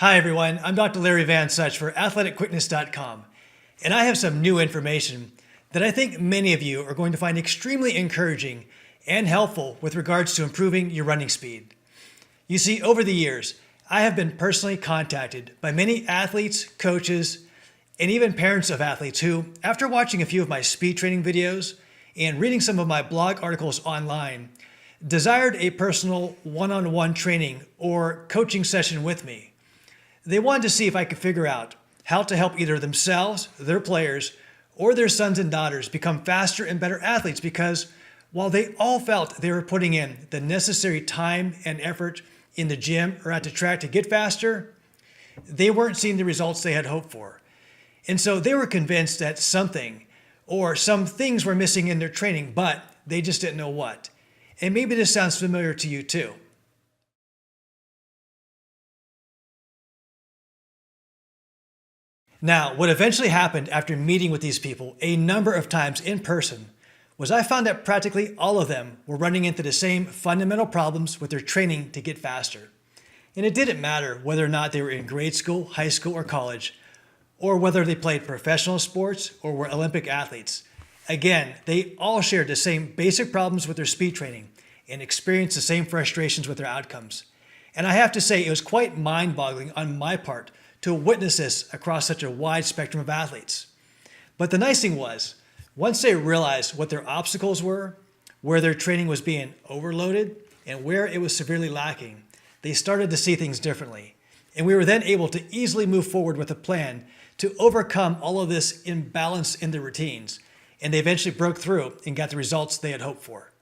Hi everyone, I'm Dr. Larry Van Such for AthleticQuickness.com, and I have some new information that I think many of you are going to find extremely encouraging and helpful with regards to improving your running speed. You see, over the years, I have been personally contacted by many athletes, coaches, and even parents of athletes who, after watching a few of my speed training videos and reading some of my blog articles online, desired a personal one-on-one training or coaching session with me. They wanted to see if I could figure out how to help either themselves, their players, or their sons and daughters become faster and better athletes, because while they all felt they were putting in the necessary time and effort in the gym or at the track to get faster, they weren't seeing the results they had hoped for. And so they were convinced that something or some things were missing in their training, but they just didn't know what. And maybe this sounds familiar to you too. Now, what eventually happened after meeting with these people a number of times in person was I found that practically all of them were running into the same fundamental problems with their training to get faster. And it didn't matter whether or not they were in grade school, high school, or college, or whether they played professional sports or were Olympic athletes. Again, they all shared the same basic problems with their speed training and experienced the same frustrations with their outcomes. And I have to say, it was quite mind-boggling on my part to witness this across such a wide spectrum of athletes. But the nice thing was, once they realized what their obstacles were, where their training was being overloaded, and where it was severely lacking, they started to see things differently. And we were then able to easily move forward with a plan to overcome all of this imbalance in their routines. And they eventually broke through and got the results they had hoped for.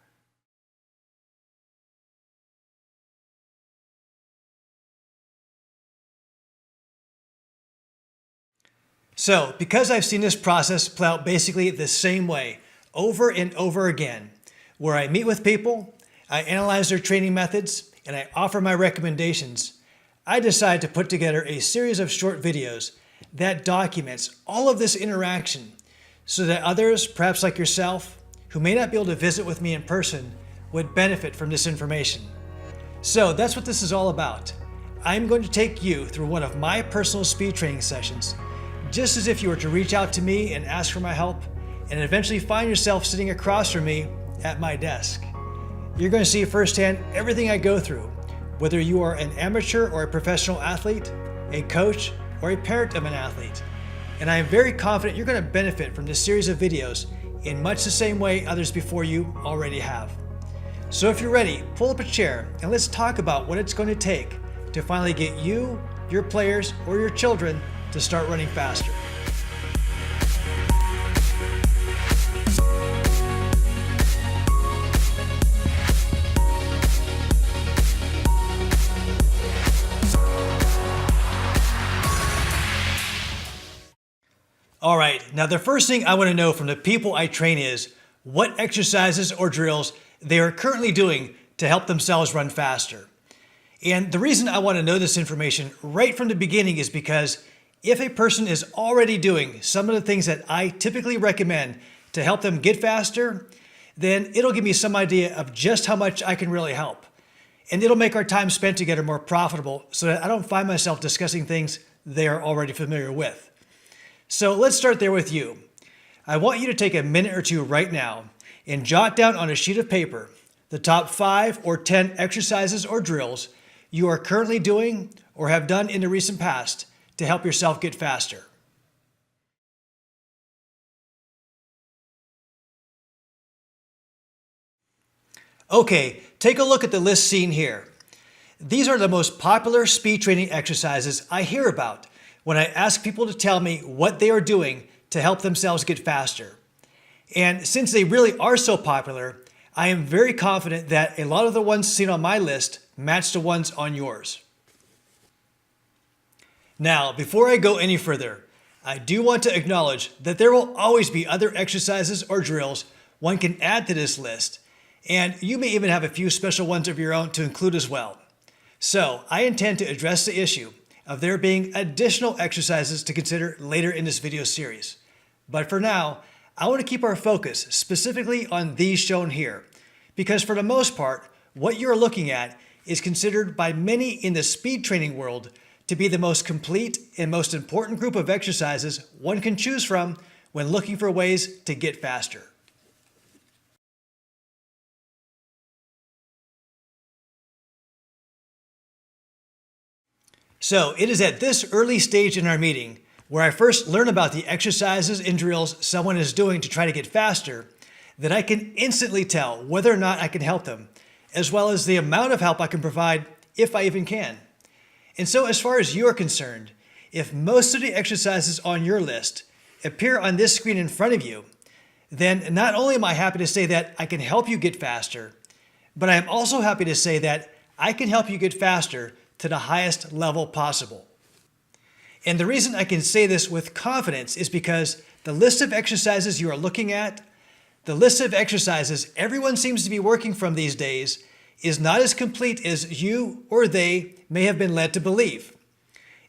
So, because I've seen this process play out basically the same way over and over again, where I meet with people, I analyze their training methods, and I offer my recommendations, I decided to put together a series of short videos that documents all of this interaction so that others, perhaps like yourself, who may not be able to visit with me in person, would benefit from this information. So that's what this is all about. I'm going to take you through one of my personal speed training sessions, just as if you were to reach out to me and ask for my help, and eventually find yourself sitting across from me at my desk. You're going to see firsthand everything I go through, whether you are an amateur or a professional athlete, a coach, or a parent of an athlete. And I am very confident you're going to benefit from this series of videos in much the same way others before you already have. So if you're ready, pull up a chair and let's talk about what it's going to take to finally get you, your players, or your children to start running faster. All right, now the first thing I want to know from the people I train is what exercises or drills they are currently doing to help themselves run faster. And the reason I want to know this information right from the beginning is because if a person is already doing some of the things that I typically recommend to help them get faster, then it'll give me some idea of just how much I can really help. And it'll make our time spent together more profitable so that I don't find myself discussing things they are already familiar with. So let's start there with you. I want you to take a minute or two right now and jot down on a sheet of paper the top 5 or 10 exercises or drills you are currently doing or have done in the recent past to help yourself get faster. Okay, take a look at the list seen here. These are the most popular speed training exercises I hear about when I ask people to tell me what they are doing to help themselves get faster. And since they really are so popular, I am very confident that a lot of the ones seen on my list match the ones on yours. Now, before I go any further, I do want to acknowledge that there will always be other exercises or drills one can add to this list, and you may even have a few special ones of your own to include as well. So I intend to address the issue of there being additional exercises to consider later in this video series. But for now, I want to keep our focus specifically on these shown here, because for the most part, what you're looking at is considered by many in the speed training world to be the most complete and most important group of exercises one can choose from when looking for ways to get faster. So it is at this early stage in our meeting where I first learn about the exercises and drills someone is doing to try to get faster that I can instantly tell whether or not I can help them, as well as the amount of help I can provide if I even can. And so as far as you're concerned, if most of the exercises on your list appear on this screen in front of you, then not only am I happy to say that I can help you get faster, but I am also happy to say that I can help you get faster to the highest level possible. And the reason I can say this with confidence is because the list of exercises you are looking at, the list of exercises everyone seems to be working from these days, is not as complete as you or they may have been led to believe.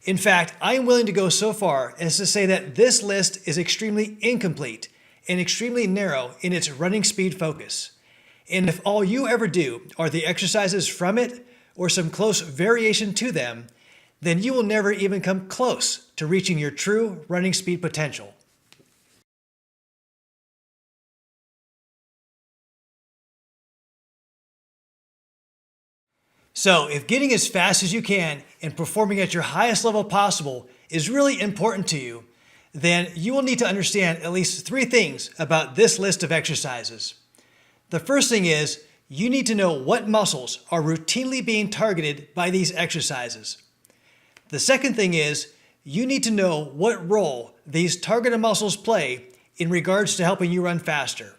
In fact, I am willing to go so far as to say that this list is extremely incomplete and extremely narrow in its running speed focus. And if all you ever do are the exercises from it or some close variation to them, then you will never even come close to reaching your true running speed potential. So if getting as fast as you can and performing at your highest level possible is really important to you, then you will need to understand at least 3 things about this list of exercises. The first thing is you need to know what muscles are routinely being targeted by these exercises. The second thing is you need to know what role these targeted muscles play in regards to helping you run faster.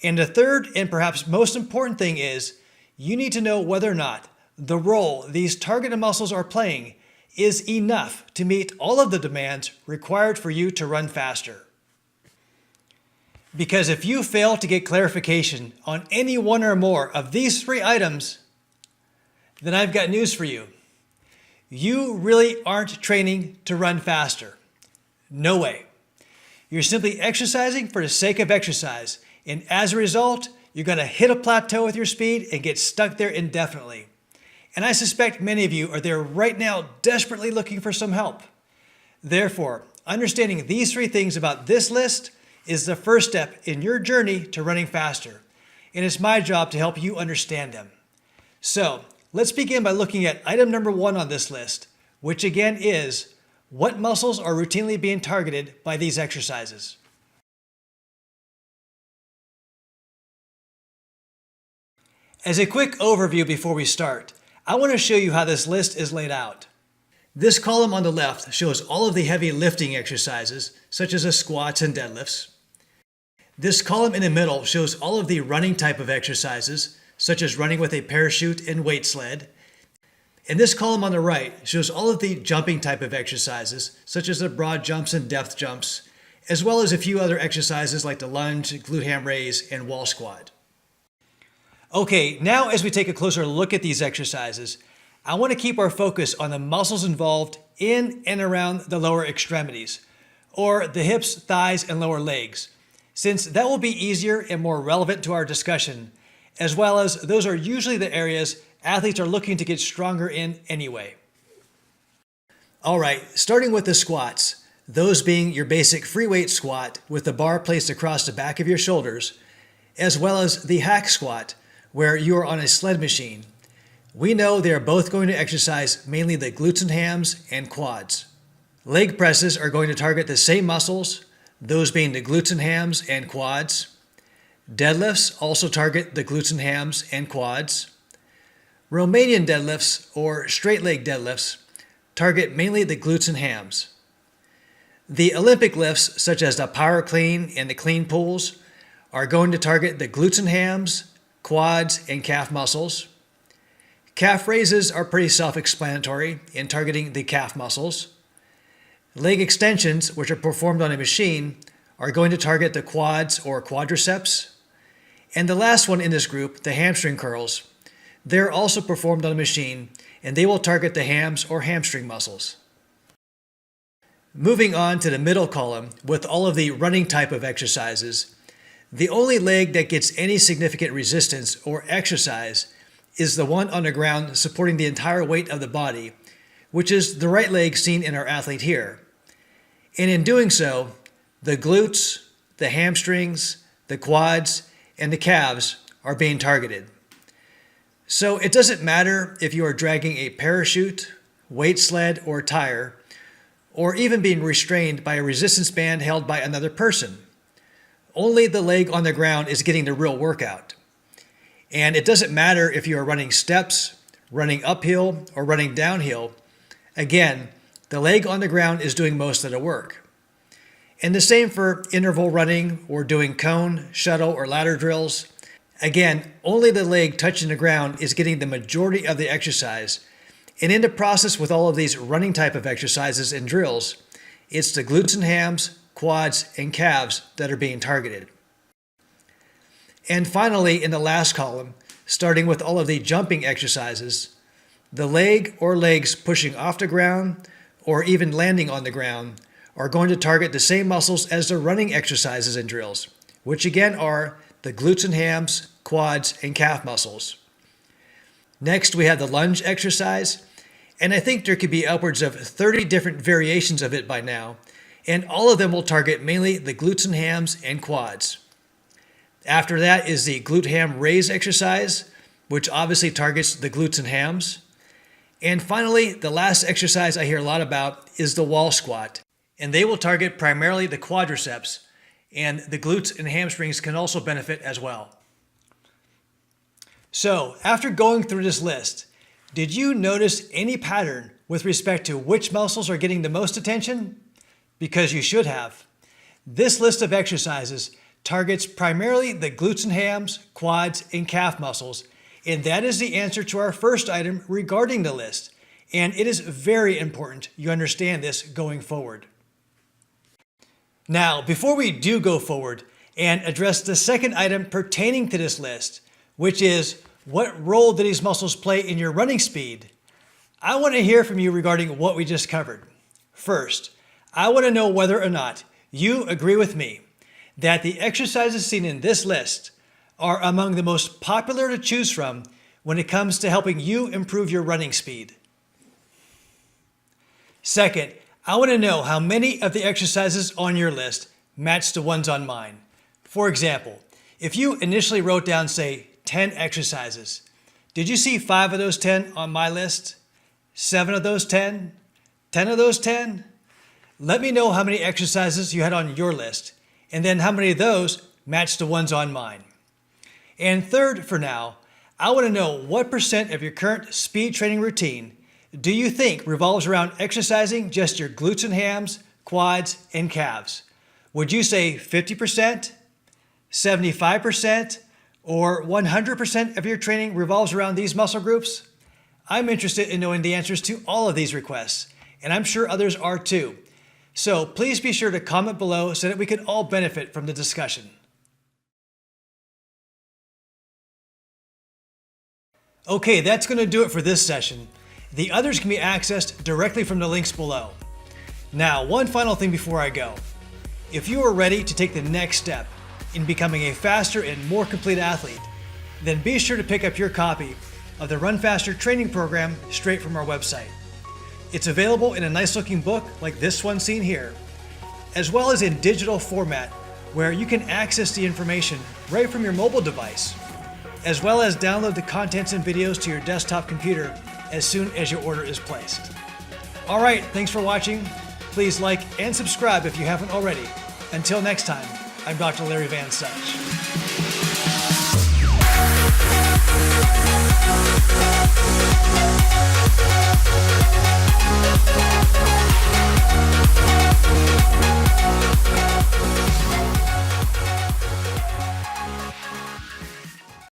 And the third and perhaps most important thing is you need to know whether or not the role these targeted muscles are playing is enough to meet all of the demands required for you to run faster. Because if you fail to get clarification on any one or more of these 3 items, then I've got news for you. You really aren't training to run faster. No way. You're simply exercising for the sake of exercise, and as a result, you're going to hit a plateau with your speed and get stuck there indefinitely. And I suspect many of you are there right now desperately looking for some help. Therefore, understanding these 3 things about this list is the first step in your journey to running faster, and it's my job to help you understand them. So, let's begin by looking at item number 1 on this list, which again is, what muscles are routinely being targeted by these exercises? As a quick overview before we start, I want to show you how this list is laid out. This column on the left shows all of the heavy lifting exercises, such as the squats and deadlifts. This column in the middle shows all of the running type of exercises, such as running with a parachute and weight sled. And this column on the right shows all of the jumping type of exercises, such as the broad jumps and depth jumps, as well as a few other exercises like the lunge, glute ham raise, and wall squat. Okay, now as we take a closer look at these exercises, I want to keep our focus on the muscles involved in and around the lower extremities, or the hips, thighs, and lower legs, since that will be easier and more relevant to our discussion, as well as those are usually the areas athletes are looking to get stronger in anyway. All right, starting with the squats, those being your basic free weight squat with the bar placed across the back of your shoulders, as well as the hack squat, where you are on a sled machine. We know they are both going to exercise mainly the glutes and hams and quads. Leg presses are going to target the same muscles, those being the glutes and hams and quads. Deadlifts also target the glutes and hams and quads. Romanian deadlifts, or straight leg deadlifts, target mainly the glutes and hams. The Olympic lifts, such as the power clean and the clean pulls, are going to target the glutes and hams, quads, and calf muscles. Calf raises are pretty self-explanatory in targeting the calf muscles. Leg extensions, which are performed on a machine, are going to target the quads or quadriceps. And the last one in this group, the hamstring curls, they're also performed on a machine, and they will target the hams or hamstring muscles. Moving on to the middle column with all of the running type of exercises, the only leg that gets any significant resistance or exercise is the one on the ground supporting the entire weight of the body, which is the right leg seen in our athlete here. And in doing so, the glutes, the hamstrings, the quads, and the calves are being targeted. So it doesn't matter if you are dragging a parachute, weight sled, or tire, or even being restrained by a resistance band held by another person. Only the leg on the ground is getting the real workout. And it doesn't matter if you are running steps, running uphill, or running downhill. Again, the leg on the ground is doing most of the work. And the same for interval running or doing cone, shuttle, or ladder drills. Again, only the leg touching the ground is getting the majority of the exercise. And in the process with all of these running type of exercises and drills, it's the glutes and hams, quads, and calves that are being targeted. And finally, in the last column, starting with all of the jumping exercises, the leg or legs pushing off the ground or even landing on the ground are going to target the same muscles as the running exercises and drills, which again are the glutes and hams, quads, and calf muscles. Next, we have the lunge exercise, and I think there could be upwards of 30 different variations of it by now, and all of them will target mainly the glutes and hams and quads. After that is the glute ham raise exercise, which obviously targets the glutes and hams. And finally, the last exercise I hear a lot about is the wall squat, and they will target primarily the quadriceps, and the glutes and hamstrings can also benefit as well. So, after going through this list, did you notice any pattern with respect to which muscles are getting the most attention? Because you should have. This list of exercises targets primarily the glutes and hams, quads, and calf muscles, and that is the answer to our first item regarding the list. And it is very important you understand this going forward. Now, before we do go forward and address the second item pertaining to this list, which is what role do these muscles play in your running speed, I want to hear from you regarding what we just covered. First, I want to know whether or not you agree with me that the exercises seen in this list are among the most popular to choose from when it comes to helping you improve your running speed. Second, I want to know how many of the exercises on your list match the ones on mine. For example, if you initially wrote down, say, 10 exercises, did you see 5 of those 10 on my list? 7 of those 10? 10 of those 10? Let me know how many exercises you had on your list, and then how many of those match the ones on mine. And third, for now, I want to know what percent of your current speed training routine do you think revolves around exercising just your glutes and hams, quads, and calves? Would you say 50%, 75%, or 100% of your training revolves around these muscle groups? I'm interested in knowing the answers to all of these requests, and I'm sure others are too. So please be sure to comment below so that we can all benefit from the discussion. Okay, that's going to do it for this session. The others can be accessed directly from the links below. Now, one final thing before I go. If you are ready to take the next step in becoming a faster and more complete athlete, then be sure to pick up your copy of the Run Faster training program straight from our website. It's available in a nice looking book like this one seen here, as well as in digital format where you can access the information right from your mobile device, as well as download the contents and videos to your desktop computer as soon as your order is placed. All right, thanks for watching. Please like and subscribe if you haven't already. Until next time, I'm Dr. Larry Van Such.